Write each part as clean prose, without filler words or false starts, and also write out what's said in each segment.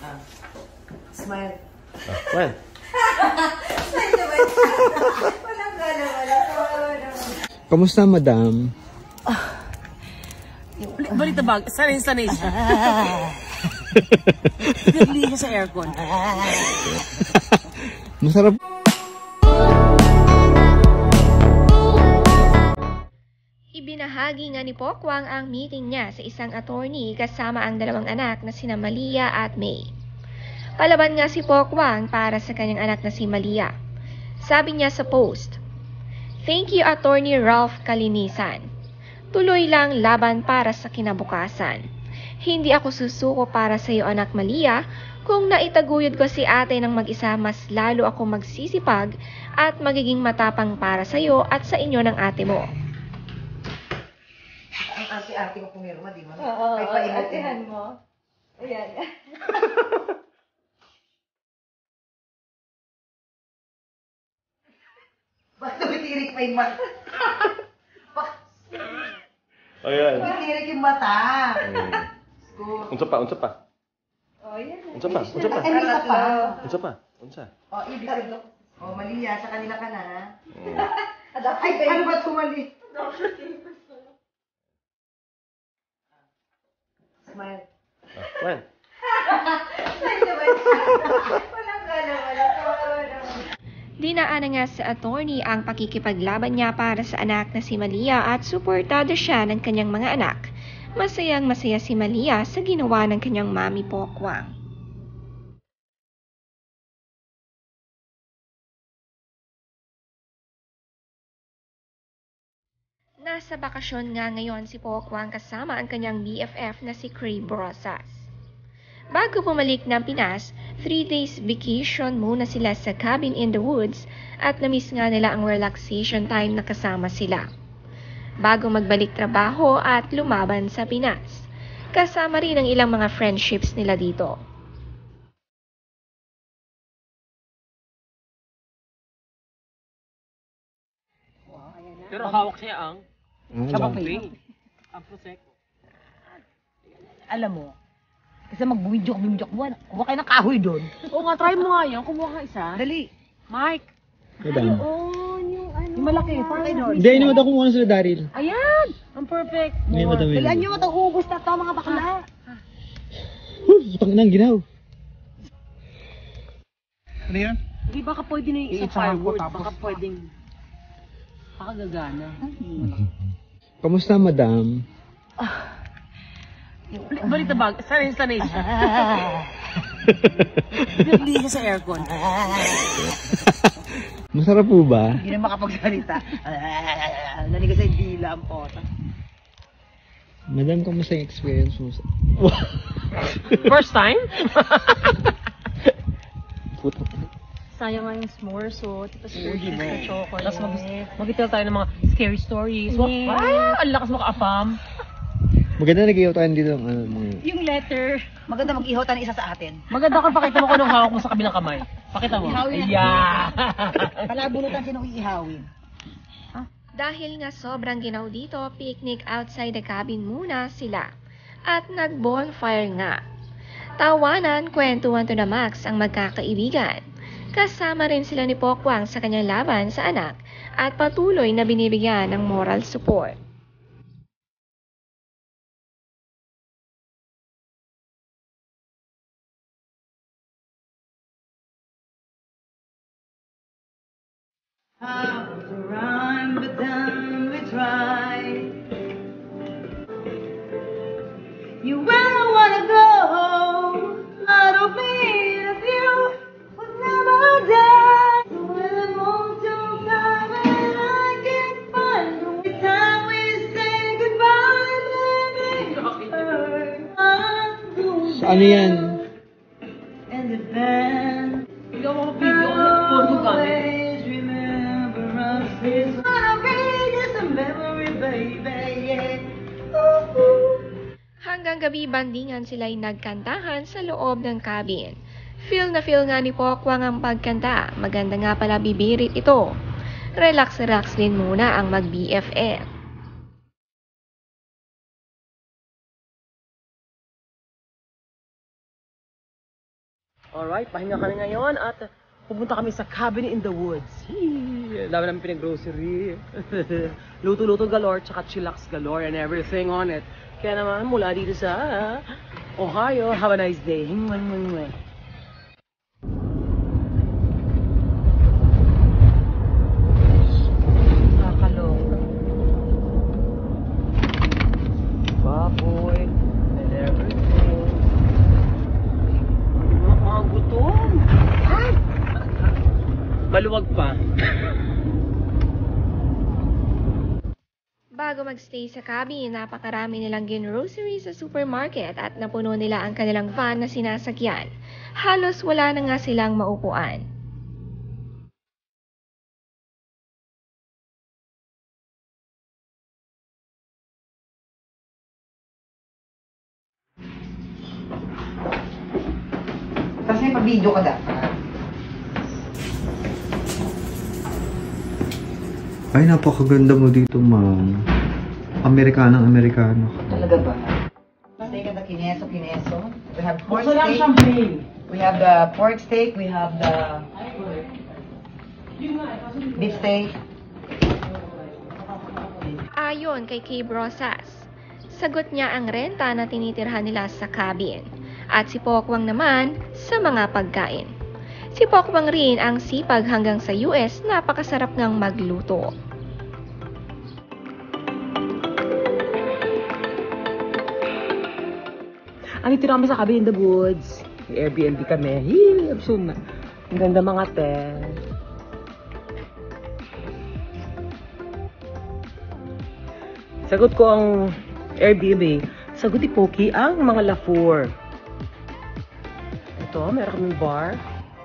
Ah. Smile. Well. Smile naman. Walang gala, wala. Kamusta, madam? Balita bag, sanay siya. Nagli siya sa aircon. Masarap. Ibinahagi nga ni Pokwang ang meeting niya sa isang attorney kasama ang dalawang anak na sina Malia at May. Palaban nga si Pokwang para sa kanyang anak na si Malia. Sabi niya sa post, "Thank you, Attorney Ralph Kalinisan. Tuloy lang laban para sa kinabukasan. Hindi ako susuko para sa iyo, anak Malia. Kung naitaguyod ko si ate ng mag-isa, mas lalo ako magsisipag at magiging matapang para sa iyo at sa inyo ng ate mo." Ang ate-ate ko pumirma, di ba? Oo, may atehan mo. Ayan. Ba't tumitirik pa yung mata? Ayan. Tumitirik yung mata. Unsa pa? Oh, yan. Unsa pa? O, ibig sabihin. O, Malia, sa kanila ka na. Adaptive Ay, ano ba tumali? Smile. Well. Smile naman. Walang gala, wala. Dinaan nga sa attorney ang pakikipaglaban niya para sa anak na si Malia at suportado siya ng kanyang mga anak. Masayang masaya si Malia sa ginawa ng kanyang mami Pokwang. Nasa bakasyon nga ngayon si Pokwang kasama ang kanyang BFF na si Crave Brosas. Bago bumalik ng Pinas, 3 days vacation muna sila sa cabin in the woods at namiss nga nila ang relaxation time na kasama sila. Bago magbalik trabaho at lumaban sa Pinas, kasama rin ang ilang mga friendships nila dito. Pero hawak siya ang Champagne. ang prosecco. Alam mo, kasi magbumidyo ka buwan. Kuha kayo ng kahoy doon. Oo nga, try mo nga yan. Kumuha ka isa. Dali. Mike. Madam. Yung malaki. Parang doon. Hindi, inuman ako muna sila Daryl. Ayan! Ang perfect. Ngayon, madam. Dalian nyo, matag-uubos na ito mga bakla. Putang inang ginaw. Ano yan? Hindi, baka pwede na yung isa firewood. Baka pwedeng pakagagana. Kamusta, madam? Balita bag, sanay siya. Nagli siya sa aircon. Masarap po ba? Hindi na makapagsalita. Nanigas sa dila ang pota. Madam, kamusta yung experience mo? First time? Puto. Sayang nga yung s'mores, so tapos cookies na chocolate. Tapos mag-tell tayo ng mga scary stories. Wow, ang lakas mo ka-afam. Maganda nag-iyaw tayo dito ng mga... Yung letter. Maganda mag-ihaw tayo ng isa sa atin. Maganda kung pakita mo kung anong hawak mo sa kabilang kamay. Pakita mo. Ihawin natin. Yeah. Palabunutan sinong iihawin. Dahil nga sobrang ginaw dito, picnic outside the cabin muna sila. At nag-bonfire nga. Tawanan, kwentuhan to the max ang magkakaibigan. Kasama rin sila ni Pokwang sa kanyang laban sa anak at patuloy na binibigyan ng moral support. How to run, but then we try. You where I wanna go. I don't mean if you would never die. So when I'm on to come and I can't find the time we say goodbye, baby. Ano yan? And the band. Hindi ako mag-video. Porno gamit. It's gonna be just a memory, baby, yeah. Hanggang gabi bandingan sila'y nagkantahan sa loob ng cabin. Feel na feel nga ni Pokwang ang pagkanta. Maganda nga pala bibirit ito. Relax din muna ang mag-BFF. Alright, pahinga kami ngayon at pupunta kami sa cabin in the woods. Dami namin pinag-grocery. Luto-luto galore, tsaka chillax galore and everything on it. Kaya naman, mula dito sa Ohio, have a nice day. Nakakaloka. Baboy and everything. Mga gutom. Maluwag pa. Bago magstay sa cabin, napakarami nilang ginrocery sa supermarket at napuno nila ang kanilang van na sinasakyan. Halos wala na nga silang maupuan. Kasi pa-video ka dapat. Ay, napakaganda mo dito, ma'am. Amerikanang-Amerikano. Talaga ba? Steak and the kineso. We have pork Buksan lang steak. champagne. We have the pork steak. We have the beef steak. Ayon kay Kay Brosas, sagot niya ang renta na tinitirhan nila sa cabin. At si Pokwang naman sa mga pagkain. Si Pokwang rin ang sipag hanggang sa US, napakasarap ngang magluto. Andito na kami sa cabin in the woods. May Airbnb kami. Soon na. Ang ganda mga te. Sagot ko ang Airbnb. Sagot ni Poki ang mga LaFour. Ito, meron kaming bar.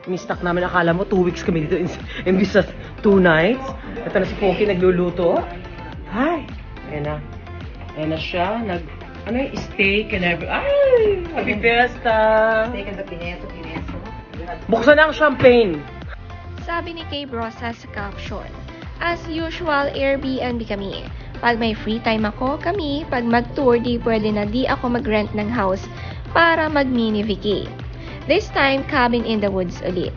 Mistock namin, akala mo 2 weeks kami dito imbis sa 2 nights. Ito na si Poki nagluluto. Hi! Ayan na. Ayan na siya. Ano yung steak and everything. Ay! Happy Fiesta! Steak and the kineso. Buksan na ang champagne. Sabi ni Kay Brosas sa caption, as usual, Airbnb kami. Pag may free time ako, kami. Pag mag-tour, di pwede na di ako mag-rent ng house para mag-mini vacay. This time, cabin in the woods ulit.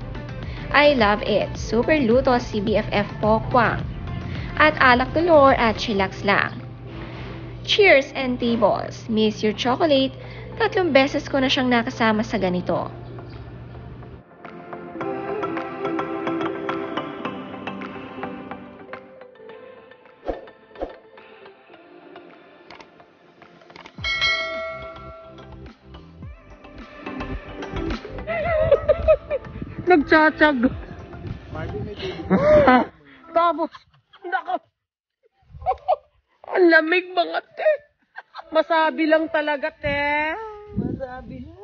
I love it. Super luto si BFF Pokwang. At alak galore at chillax lang. Cheers and tables. Miss your chocolate. 3 beses ko na siyang nakasama sa ganito. Nagtsatsak. Tapos, nako. Ang lamig mga te. Masabi lang talaga te. Masabi lang.